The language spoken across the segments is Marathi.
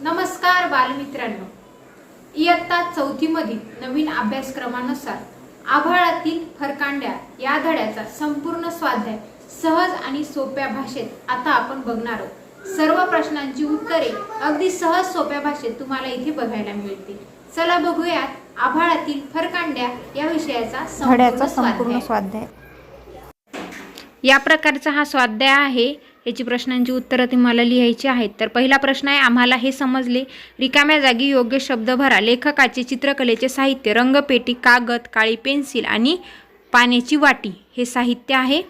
नमस्कार बालमित्रांनो, इयत्ता 4थी मधील नवीन अभ्यासक्रमानुसार आभाळातील फरकांड्या या धड्याचा संपूर्ण स्वाध्याय सहज आणि सोप्या भाषेत आता आपण बघणार आहोत। सर्व प्रश्नांची उत्तरे अगदी सहज सोप्या भाषेत तुम्हाला इथे बघायला मिळतील। चला बघूयात आभाळातील फरकांड्या या विषयाचा संपूर्ण स्वाध्याय। या प्रकारचा हा स्वाध्याय आहे। याची प्रश्नांची उत्तरे तुम्हाला लिहायची आहेत। तर पहिला प्रश्न आहे, आम्हाला हे समजले, रिकाम्या जागी योग्य शब्द भरा। लेखकाचे चित्रकलेचे साहित्य रंगपेटी, कागद, काळी पेन्सिल आणि पाण्याची वाटी हे साहित्य आहे।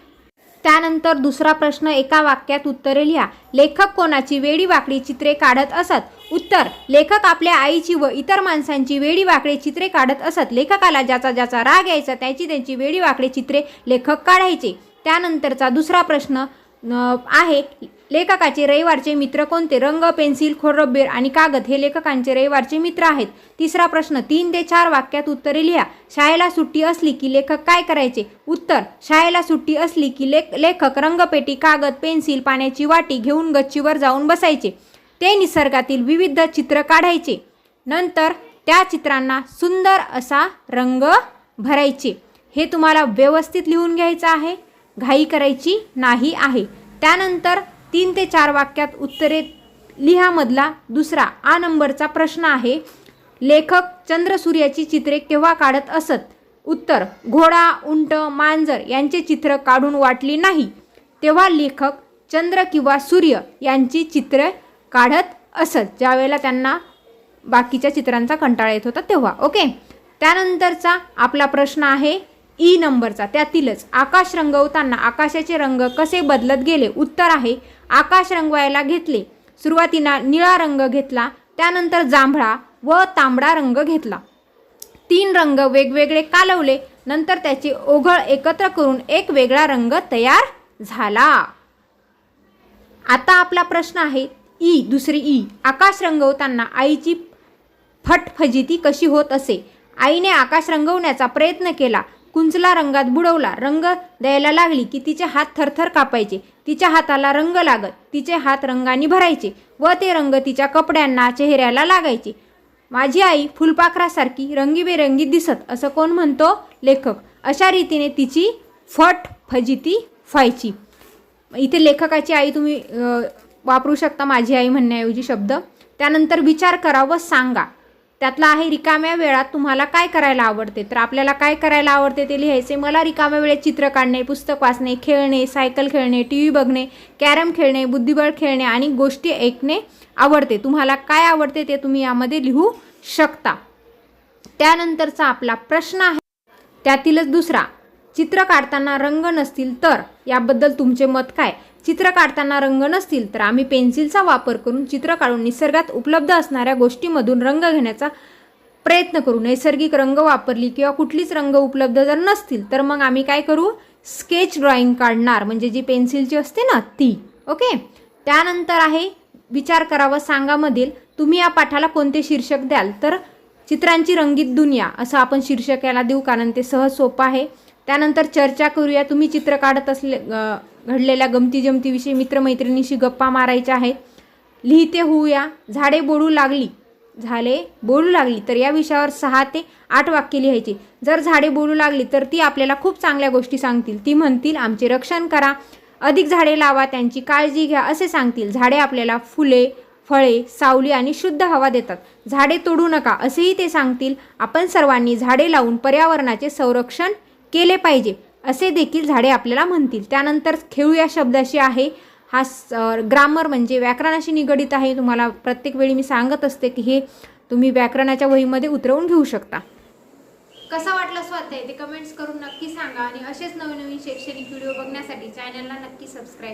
त्यानंतर दुसरा प्रश्न, एका वाक्यात उत्तरे लिहा। लेखक कोणाची वेडी वाकडी चित्रे काढत असत? उत्तर, लेखक आपल्या आईची व इतर माणसांची वेडी वाकडी चित्रे काढत असत। लेखकाला ज्याचा ज्याचा राग यायचा त्यांची वेडी वाकडी चित्रे लेखक काढायचे। त्यानंतरचा दुसरा प्रश्न आहे, लेखकाचे रविवारचे मित्र कोणते? रंग, पेन्सिल, खोडरबर आणि कागद हे लेखकांचे रविवारचे मित्र आहेत। तिसरा प्रश्न, 3 ते 4 वाक्यात उत्तरे लिहा। शाळेला सुट्टी असली की लेखक काय करायचे? उत्तर, शाळेला सुट्टी असली की लेखक रंगपेटी, कागद, पेन्सिल, पाण्याची वाटी घेऊन गच्चीवर जाऊन बसायचे। ते निसर्गातील विविध चित्र काढायचे। नंतर त्या चित्रांना सुंदर असा रंग भरायचे। हे तुम्हाला व्यवस्थित लिहून घ्यायचं आहे, घाई करायची नाही आहे। त्यानंतर 3 ते 4 वाक्यात उत्तरे लिहा मधला दुसरा आ नंबरचा प्रश्न आहे, लेखक चंद्र सूर्याची चित्रे केव्हा काढत असत? उत्तर, घोडा, उंट, मांजर यांचे चित्र काढून वाटली नाही तेव्हा लेखक चंद्र किंवा सूर्य यांची चित्रे काढत असत, ज्यावेळेला त्यांना बाकीच्या चित्रांचा कंटाळा येत होता तेव्हा। ओके, त्यानंतरचा आपला प्रश्न आहे ई नंबरचा, त्यातीलच आकाश रंगवताना आकाशाचे रंग कसे बदलत गेले? उत्तर आहे, आकाश रंगवायला घेतले, सुरुवातीला निळा रंग घेतला, त्यानंतर जांभळा व तांबडा रंग घेतला। 3 रंग वेगवेगळे कालवले, नंतर त्याचे ओघळ एकत्र करून एक वेगळा रंग तयार झाला। आता आपला प्रश्न आहे दुसरी ई, आकाश रंगवताना आईची फटफजिती कशी होत असे? आईने आकाश रंगवण्याचा प्रयत्न केला, कुंचला रंगात बुडवला, रंग द्यायला लागली की तिचे हात थरथर कापायचे, तिच्या हाताला रंग लागत, तिचे हात रंगाने भरायचे व ते रंग तिच्या कपड्यांना, चेहऱ्याला लागायचे। माझी आई फुलपाखरासारखी रंगीबेरंगी दिसत, असं कोण म्हणतो? लेखक। अशा रीतीने तिची फटफजिती व्हायची। इथे लेखकाची आई तुम्ही वापरू शकता माझी आई म्हणण्याऐवजी शब्द। त्यानंतर विचार करा व सांगा। त्यातला आहे, रिकाम्या वेळात तुम्हाला काय करायला आवडते? तर आपल्याला काय करायला आवडते ते लिहायचे। मला रिकाम्या वेळेत चित्र काढणे, पुस्तक वाचणे, खेळणे, सायकल खेळणे, टीव्ही बघणे, कॅरम खेळणे, बुद्धिबळ खेळणे आणि गोष्टी ऐकणे आवडते। तुम्हाला काय आवडते ते तुम्ही यामध्ये लिहू शकता। त्यानंतरचा आपला प्रश्न आहे, त्यातीलच दुसरा, चित्र काढताना रंग नसतील तर याबद्दल तुमचे मत काय? चित्र काढताना रंग नसतील तर आम्ही पेन्सिलचा वापर करून चित्र काढून निसर्गात उपलब्ध असणाऱ्या गोष्टीमधून रंग घेण्याचा प्रयत्न करू। नैसर्गिक रंग वापरली किंवा कुठलीच रंग उपलब्ध जर नसतील तर मग आम्ही काय करू? स्केच ड्रॉइंग काढणार, म्हणजे जी पेन्सिलची असते ना ती। ओके, त्यानंतर आहे विचार करा व सांगामधील तुम्ही या पाठाला कोणते शीर्षक द्याल? तर चित्रांची रंगीत दुनिया असं आपण शीर्षक याला देऊ, कारण ते सहज सोपं आहे। त्यानंतर चर्चा करूया, तुम्ही चित्र काढत घडलेल्या गमती जमतीविषयी मित्रमैत्रिणीशी गप्पा मारायच्या आहेत। लिहिते होऊया, झाडे बोलू लागली तर या विषयावर 6 ते 8 वाक्य लिहायची। जर झाडे बोलू लागली तर ती आपल्याला खूप चांगल्या गोष्टी सांगतील। ती म्हणतील आमचे रक्षण करा, अधिक झाडे लावा, त्यांची काळजी घ्या असे सांगतील। झाडे आपल्याला फुले, फळे, सावली आणि शुद्ध हवा देतात। झाडे तोडू नका असेही ते सांगतील। आपण सर्वांनी झाडे लावून पर्यावरणाचे संरक्षण केले पाहिजे असे देखील झाडे आपल्याला म्हणतील। त्यानंतर खेळूया शब्दाशी आहे, हा ग्रामर म्हणजे व्याकरणाशी निगडित आहे। तुम्हाला प्रत्येक वेळी मी सांगत असते की हे तुम्ही व्याकरणाच्या वहीमध्ये उतरवून घेऊ शकता। कसा वाटला स्वाध्याय ते कमेंट्स करून नक्की सांगा आणि असेच नवीन शैक्षणिक व्हिडिओ बघण्यासाठी चॅनलला नक्की सबस्क्राईब